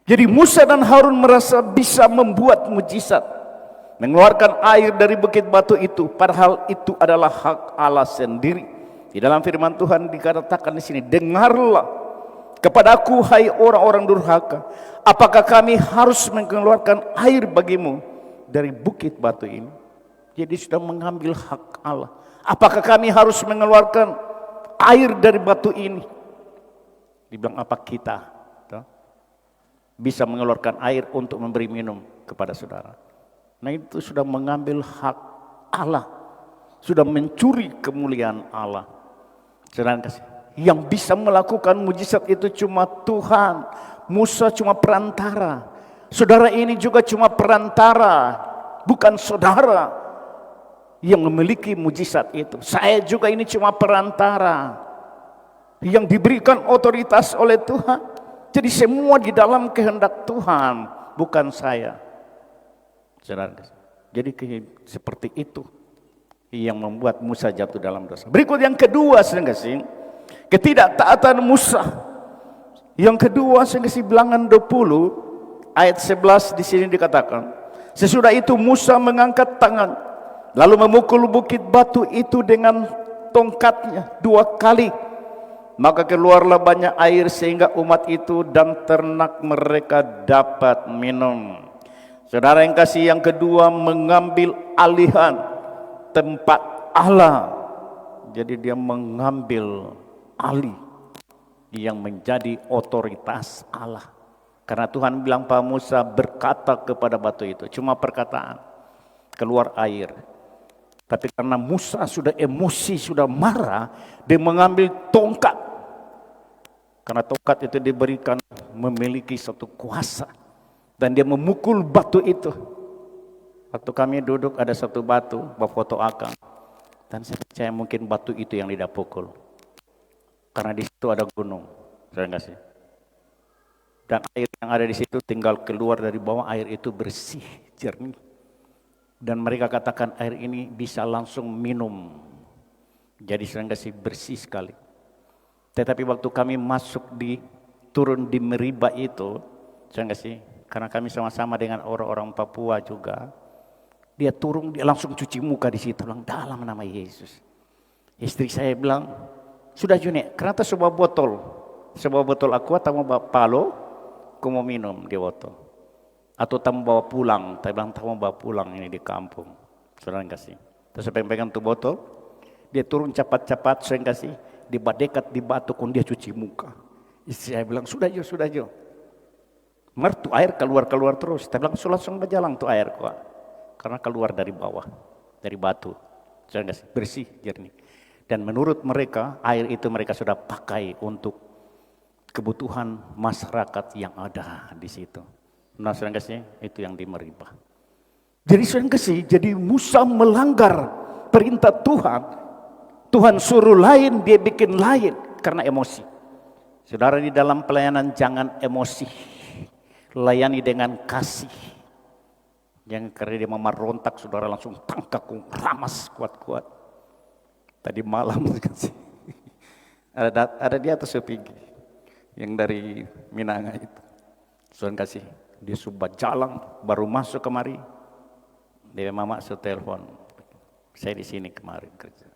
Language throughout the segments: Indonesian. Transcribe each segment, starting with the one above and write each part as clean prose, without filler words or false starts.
Jadi Musa dan Harun merasa bisa membuat mujizat, mengeluarkan air dari bukit batu itu, padahal itu adalah hak Allah sendiri. Di dalam firman Tuhan dikatakan di sini, dengarlah kepadaku hai orang-orang durhaka, apakah kami harus mengeluarkan air bagimu dari bukit batu ini? Jadi sudah mengambil hak Allah. Apakah kami harus mengeluarkan air dari batu ini? Dibilang apa kita bisa mengeluarkan air untuk memberi minum kepada saudara? Nah, itu sudah mengambil hak Allah, sudah mencuri kemuliaan Allah. Saudara kasih, yang bisa melakukan mujizat itu cuma Tuhan. Musa cuma perantara. Saudara ini juga cuma perantara, bukan saudara yang memiliki mujizat itu. Saya juga ini cuma perantara yang diberikan otoritas oleh Tuhan. Jadi semua di dalam kehendak Tuhan, bukan saya. Jadi seperti itu yang membuat Musa jatuh dalam dosa. Berikut yang kedua, ketidaktaatan Musa. Yang kedua, bilangan 20 ayat 11 di sini dikatakan, sesudah itu Musa mengangkat tangan lalu memukul bukit batu itu dengan tongkatnya 2 kali. Maka keluarlah banyak air sehingga umat itu dan ternak mereka dapat minum. Saudara yang kasih, yang kedua mengambil alihan tempat Allah. Jadi dia mengambil alih yang menjadi otoritas Allah. Karena Tuhan bilang pada Musa, berkata kepada batu itu, cuma perkataan, keluar air. Tapi karena Musa sudah emosi, sudah marah, dia mengambil tongkat. Karena tongkat itu diberikan memiliki satu kuasa. Dan dia memukul batu itu. Waktu kami duduk ada satu batu, foto akang. Dan saya percaya mungkin batu itu yang tidak pukul. Karena di situ ada gunung. Saya enggak sih. Dan air yang ada di situ tinggal keluar dari bawah, air itu bersih, jernih. Dan mereka katakan air ini bisa langsung minum. Jadi saya enggak sih, bersih sekali. Tetapi waktu kami turun di Meriba itu, saya enggak sih, karena kami sama-sama dengan orang-orang Papua juga, dia turun, dia langsung cuci muka di situ, bilang dalam nama Yesus. Istri saya bilang, sudah Juni, kenapa sebuah botol aqua, tamu bawa palo, aku mau minum di botol. Atau tamu bawa pulang, saya bilang tamu bawa pulang ini di kampung, saudara kasih. Terus saya pegang tuh botol, dia turun cepat-cepat, saya kasih, dekat di batu kun dia cuci muka. Istri saya bilang sudah jo. Mertu air keluar terus. Saya bilang langsung berjalan tuh air kok. Karena keluar dari bawah, dari batu. Saya nggak bersih, jernih. Dan menurut mereka air itu mereka sudah pakai untuk kebutuhan masyarakat yang ada di situ. Nah, saya nggak sih itu yang di Meriba. Jadi saya nggak sih, jadi Musa melanggar perintah Tuhan. Tuhan suruh lain, dia bikin lain karena emosi. Saudara, di dalam pelayanan jangan emosi, layani dengan kasih. Jangan karena dia merontak, saudara langsung tangkap, ramas kuat-kuat. Tadi malam ada di atas sepinggi yang dari Minanga itu. Saudara kasih, dia sudah jalan baru masuk kemari. Dia mama telepon, saya di sini kemarin kerja.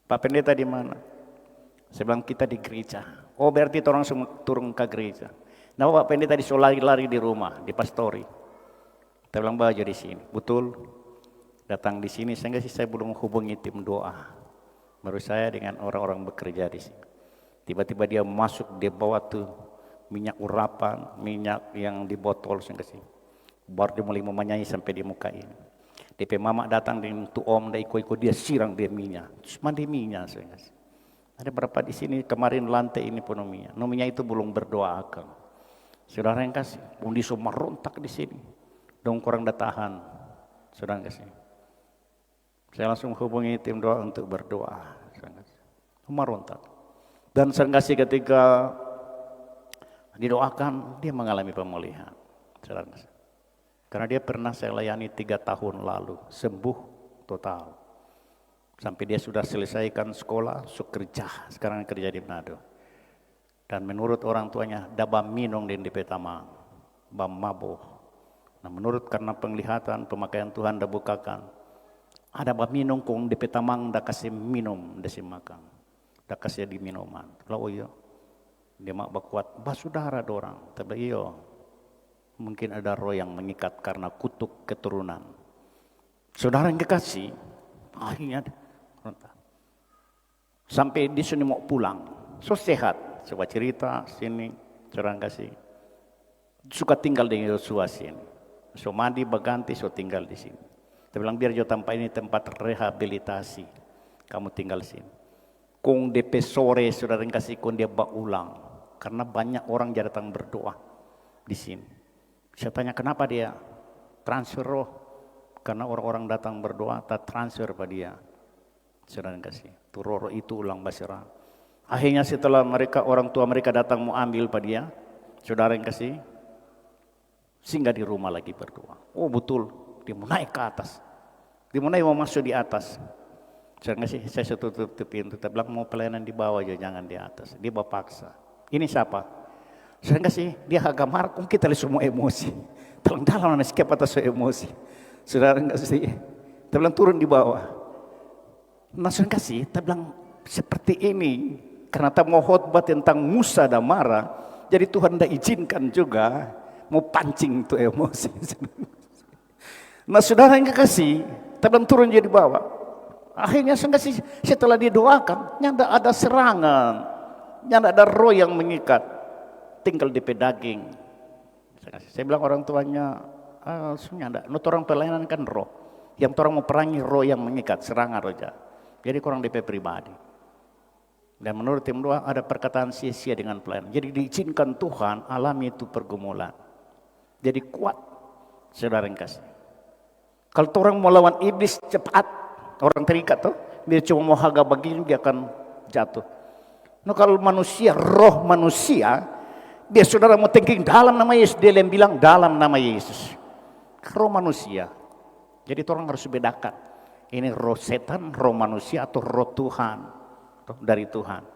Pak Pendeta di mana? Saya bilang kita di gereja. Oh, berarti orang semua turun ke gereja. Nah, Pak Pendeta lari di rumah, di pastori. Saya bilang bawa di sini. Betul. Datang di sini, saya belum hubungi tim doa. Baru saya dengan orang-orang bekerja di sini. Tiba-tiba dia masuk, dia bawa tuh minyak urapan, minyak yang di botol, saya kasih. Baru dia mulai memanyanyi sampai di muka ini. DP mama datang dengan tu om dan ikut dia sirang dia minyak. Terus mandi minyak saya kasih. Ada berapa di sini kemarin lantai ini penuh minyak. Minyak itu belum berdoa akan. Saudara yang kasih, undi semua rontak di sini. Dong kurang datahan. Saudara yang kasih. Saya langsung hubungi tim doa untuk berdoa. Semua rontak. Dan saya kasih ketika didoakan dia mengalami pemulihan. Saudara kasih. Karena dia pernah saya layani 3 tahun lalu, sembuh total. Sampai dia sudah selesaikan sekolah, kerja, sekarang kerja di Manado. Dan menurut orang tuanya, daba minum di DP Tamang. mabuk. Nah, menurut karena penglihatan pemakaian Tuhan dah bukakan, ada minum kong di petamang dah kasih minum dah si makan, dah kasih di minuman. Lalu iya, dia mak bakuat, basudara dorang, tapi iya, mungkin ada roh yang mengikat karena kutuk keturunan. Saudara yang kekasih, akhirnya sampai di sini mau pulang, so sehat, coba cerita sini, orang kasih, suka tinggal di Yosua sini, so mandi baganti, so tinggal di sini. Dia bilang biar jo tempat ini tempat rehabilitasi, kamu tinggal sini. Kung DP sore saudara yang kasih kung dia ulang, karena banyak orang yang datang berdoa di sini. Saya tanya kenapa dia transfer roh, karena orang-orang datang berdoa, tak transfer pada dia. Saudara yang kasih, tu roh itu ulang basirah. Akhirnya setelah mereka orang tua mereka datang mau ambil pada dia, saudara yang kasih, singgah di rumah lagi berdoa. Oh betul, dia mau naik ke atas, dia mau naik mau masuk di atas. Saudara yang kasih, saya tutup pintu, dia bilang mau pelayanan di bawah aja, jangan di atas. Dia paksa. Ini siapa? Saudara yang kasih, dia agak marah, kita lihat semua emosi. Tolong dalam mana sikap atas emosi. Saudara yang kasih, dia bilang turun di bawah. Nah saudara yang kasih, dia bilang seperti ini. Karena tak mau khotbah tentang Musa dan Mara, jadi Tuhan tidak izinkan juga mau pancing itu emosi. Nah saudara yang kekasih, tablang turun jadi bawah. Akhirnya setelah didoakan, nyanda ada serangan, nyanda ada roh yang mengikat, tinggal di pedaging. Saya bilang orang tuanya, nyanda, orang pelayanan kan roh, yang orang mau perangi roh yang mengikat, serangan roja. Jadi kurang DP pribadi. Dan menurut tim doa ada perkataan sia-sia dengan pelayanan. Jadi diizinkan Tuhan alami itu pergumulan. Jadi kuat, saudara yang kasih. Kalau orang mau lawan iblis cepat, orang terikat tuh, dia cuma mau harga begini dia akan jatuh. Nah kalau manusia, roh manusia, dia saudara mau thinking dalam nama Yesus, dia yang bilang dalam nama Yesus. Roh manusia. Jadi orang harus bedakan. Ini roh setan, roh manusia atau roh Tuhan. Dari Tuhan.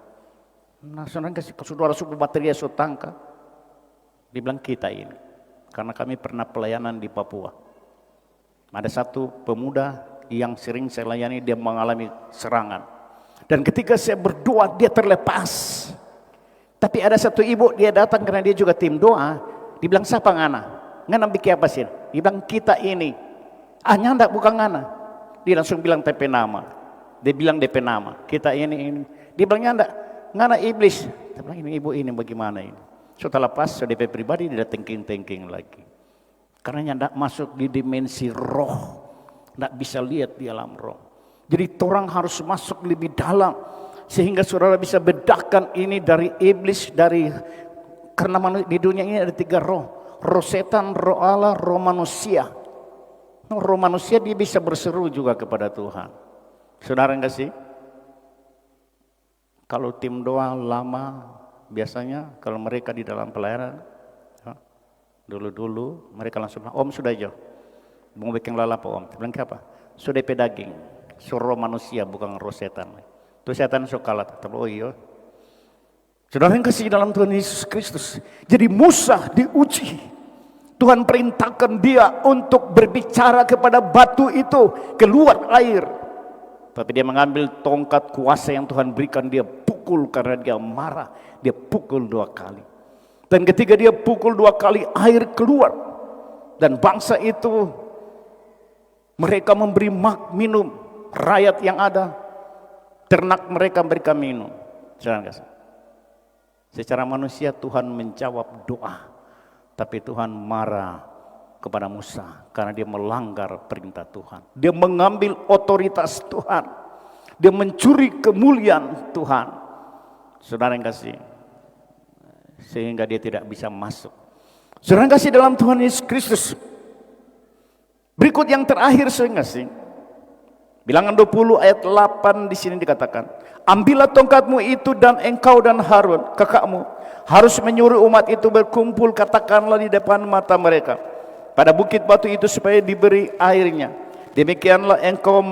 Nah, saudara suku bateria sotangka dibilang kita ini, karena kami pernah pelayanan di Papua. Ada satu pemuda yang sering saya layani, dia mengalami serangan. Dan ketika saya berdoa, dia terlepas. Tapi ada satu ibu, dia datang karena dia juga tim doa. Dibilang siapa ngana? Ngana bikin apa sih? Dibilang kita ini. Ah nyanda bukan ngana. Dia langsung bilang TP nama. Dia bilang DP nama, kita ini. Dia bilang ngana iblis. Dia bilang ini ibu ini bagaimana ini. Setelah pas, DP pribadi dia thinking lagi. Karena nyanda masuk di dimensi roh. Nggak bisa lihat di alam roh. Jadi orang harus masuk lebih dalam. Sehingga saudara bisa bedakan ini dari iblis, karena di dunia ini ada 3 roh. Roh setan, roh Allah, roh manusia. Roh manusia dia bisa berseru juga kepada Tuhan. Saudara yang kasih, kalau tim doa lama, biasanya kalau mereka di dalam pelayanan, dulu mereka langsung bilang, Om sudah jauh, mau bikin lalap Om. Bilang apa? Sudah pedaging, suruh manusia bukan roh setan. Itu setan so kalah, oh iya. Saudara yang kasih dalam Tuhan Yesus Kristus, jadi Musa diuji. Tuhan perintahkan dia untuk berbicara kepada batu itu, keluar air. Tapi dia mengambil tongkat kuasa yang Tuhan berikan, dia pukul karena dia marah. Dia pukul 2 kali. Dan ketika dia pukul 2 kali, air keluar. Dan bangsa itu, mereka memberi minum. Rakyat yang ada, ternak mereka memberikan minum. Secara manusia Tuhan menjawab doa. Tapi Tuhan marah kepada Musa karena dia melanggar perintah Tuhan. Dia mengambil otoritas Tuhan. Dia mencuri kemuliaan Tuhan. Saudara yang kasih, sehingga dia tidak bisa masuk. Saudara yang kasih dalam Tuhan Yesus Kristus. Berikut yang terakhir saya kasih. Bilangan 20 ayat 8 di sini dikatakan, ambillah tongkatmu itu dan engkau dan Harun kakakmu harus menyuruh umat itu berkumpul, katakanlah di depan mata mereka pada bukit batu itu supaya diberi airnya. Demikianlah engkau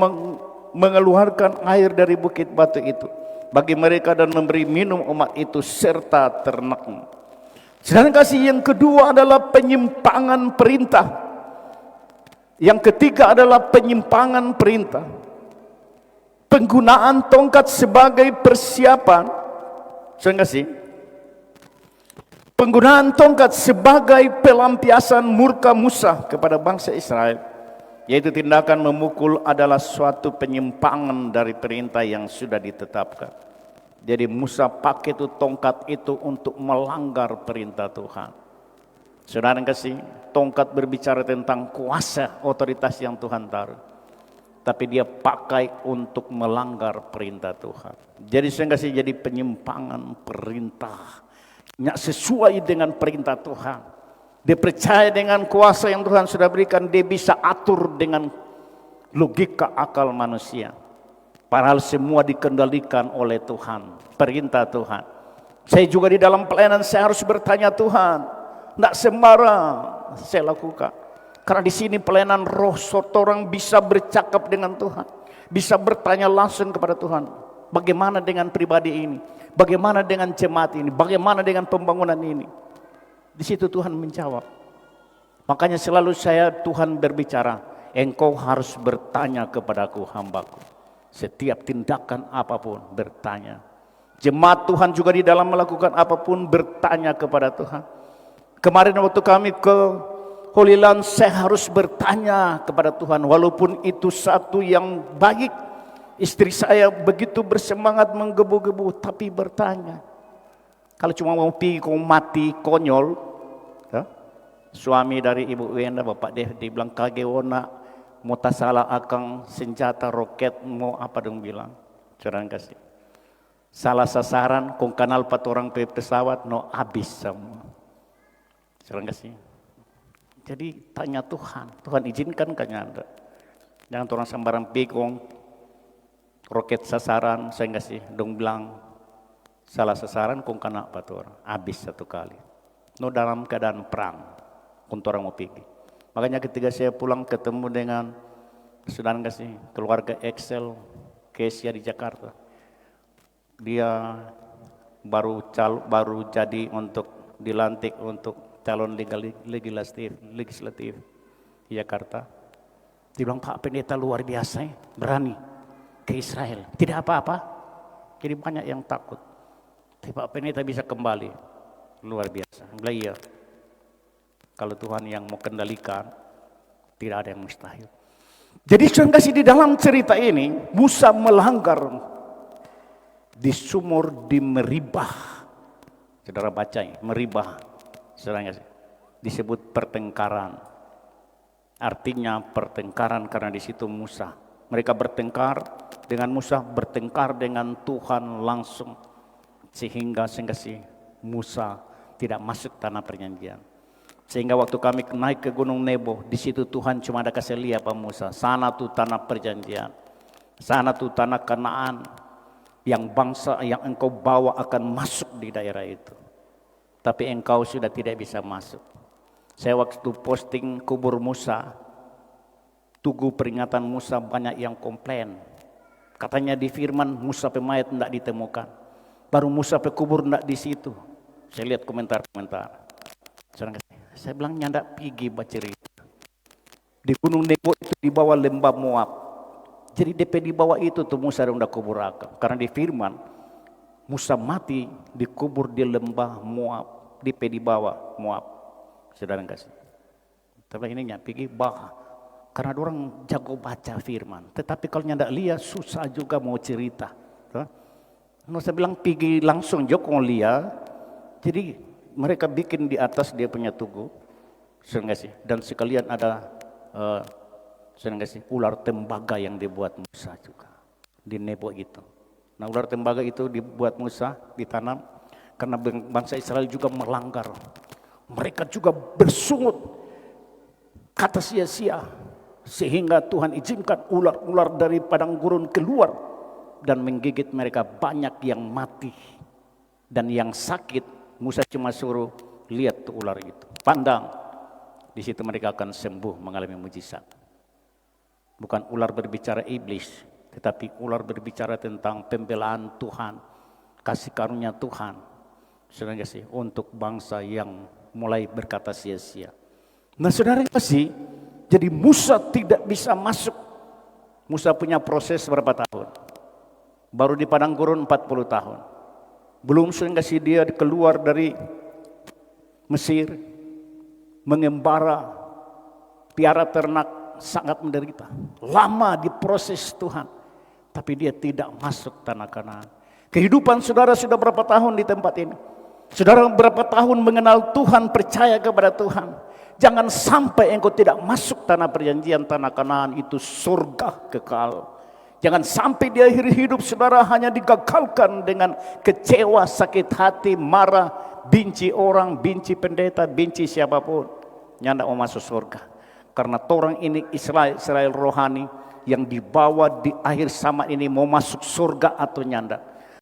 mengeluarkan air dari bukit batu itu bagi mereka dan memberi minum umat itu serta ternakmu. Sedang kasih, yang kedua adalah penyimpangan perintah. Yang ketiga adalah penyimpangan perintah. Penggunaan tongkat sebagai persiapan. Sedang kasih, penggunaan tongkat sebagai pelampiasan murka Musa kepada bangsa Israel, yaitu tindakan memukul adalah suatu penyimpangan dari perintah yang sudah ditetapkan. Jadi Musa pakai itu tongkat itu untuk melanggar perintah Tuhan. Saudara kasih, tongkat berbicara tentang kuasa otoritas yang Tuhan taruh, tapi dia pakai untuk melanggar perintah Tuhan. Jadi saya kasih, jadi penyimpangan perintah, nggak sesuai dengan perintah Tuhan. Dia percaya dengan kuasa yang Tuhan sudah berikan, dia bisa atur dengan logika akal manusia. Padahal semua dikendalikan oleh Tuhan, perintah Tuhan. Saya juga di dalam pelayanan saya harus bertanya Tuhan, tidak sembarang saya lakukan. Karena di sini pelayanan roh, orang bisa bercakap dengan Tuhan, bisa bertanya langsung kepada Tuhan. Bagaimana dengan pribadi ini? Bagaimana dengan jemaat ini? Bagaimana dengan pembangunan ini? Di situ Tuhan menjawab. Makanya selalu Tuhan berbicara, engkau harus bertanya kepadaku hambaku. Setiap tindakan apapun bertanya. Jemaat Tuhan juga di dalam melakukan apapun bertanya kepada Tuhan. Kemarin waktu kami ke Holy Land, saya harus bertanya kepada Tuhan, walaupun itu satu yang baik. Istri saya begitu bersemangat menggebu-gebu, tapi bertanya. Kalau cuma mau pergi kau mati konyol, ya? Suami dari Ibu Wenda, Bapak dia bilang kagewona, mau tak salah akang senjata roket mau apa dong bilang, curang kasih. Salah sasaran, kong kanal 4 orang ke pesawat, no habis semua. Curang kasih. Jadi tanya Tuhan, Tuhan izinkan kan nyanda. Jangan orang sembarang pikong roket sasaran, saya kasih dong bilang salah sasaran kong kena 4 orang, habis 1 kali. No dalam keadaan perang, untuk orang mau pergi. Makanya ketika saya pulang ketemu dengan saudara kasih keluarga Excel, Kesia di Jakarta, dia baru jadi untuk dilantik untuk calon legislatif di Jakarta. Dia bilang, Pak Pendeta luar biasa, berani ke Israel, tidak apa-apa. Jadi banyak yang takut. Tapi Pak Pendeta bisa kembali, luar biasa. Bilang iya. Kalau Tuhan yang mau kendalikan, tidak ada yang mustahil. Jadi Tuhan kasih di dalam cerita ini, Musa melanggar di sumur di Meribah. Saudara baca ya, Meribah. Saudara kasih, disebut pertengkaran. Artinya pertengkaran karena di situ Musa. Mereka bertengkar dengan Musa, bertengkar dengan Tuhan langsung. Sehingga Musa tidak masuk tanah perjanjian. Sehingga waktu kami naik ke Gunung Nebo, di situ Tuhan cuma ada kasih lihat Pak Musa, sana tuh tanah perjanjian, sana tuh tanah Kanaan, yang bangsa yang engkau bawa akan masuk di daerah itu. Tapi engkau sudah tidak bisa masuk. Saya waktu posting kubur Musa, tugu peringatan Musa banyak yang komplain. Katanya di firman Musa pemayat tidak ditemukan. Baru Musa pekubur tidak di situ. Saya lihat komentar-komentar. Saya bilang nyanda pergi baca cerita. Di Gunung Nebo itu di bawah lembah Moab. Jadi DP di bawah itu tuh Musa udah kubur akam. Karena di firman Musa mati dikubur di lembah Moab. DP di bawah Moab. Saudara kasih. Tapi ini pergi bah. Karena orang jago baca firman. Tetapi kalau nyanda lihat susah juga mau cerita. Saya bilang pergi langsung Joko lihat. Jadi mereka bikin di atas dia punya tugu, dan sekalian ada ular tembaga yang dibuat Musa juga di Nebo itu. Nah ular tembaga itu dibuat Musa, ditanam karena bangsa Israel juga melanggar. Mereka juga bersungut kata sia-sia sehingga Tuhan izinkan ular-ular dari padang gurun keluar dan menggigit mereka, banyak yang mati dan yang sakit. Musa cuma suruh lihat tuh ular itu, pandang, di situ mereka akan sembuh mengalami mujizat. Bukan ular berbicara iblis, tetapi ular berbicara tentang pembelaan Tuhan, kasih karunia Tuhan. Saudara kasih, untuk bangsa yang mulai berkata sia-sia. Nah saudara kasih, jadi Musa tidak bisa masuk. Musa punya proses berapa tahun? Baru di padang gurun 40 tahun. Belum saudara kasih dia keluar dari Mesir, mengembara, piara ternak, sangat menderita. Lama diproses Tuhan, tapi dia tidak masuk tanah Kanaan. Kehidupan saudara sudah berapa tahun di tempat ini? Saudara berapa tahun mengenal Tuhan, percaya kepada Tuhan. Jangan sampai engkau tidak masuk tanah perjanjian, tanah Kanaan itu surga kekal. Jangan sampai di akhir hidup saudara hanya digagalkan dengan kecewa, sakit hati, marah, benci orang, benci pendeta, benci siapapun. Nyanda mau masuk surga. Karena orang ini Israel rohani yang dibawa di akhir zaman ini mau masuk surga atau nyanda.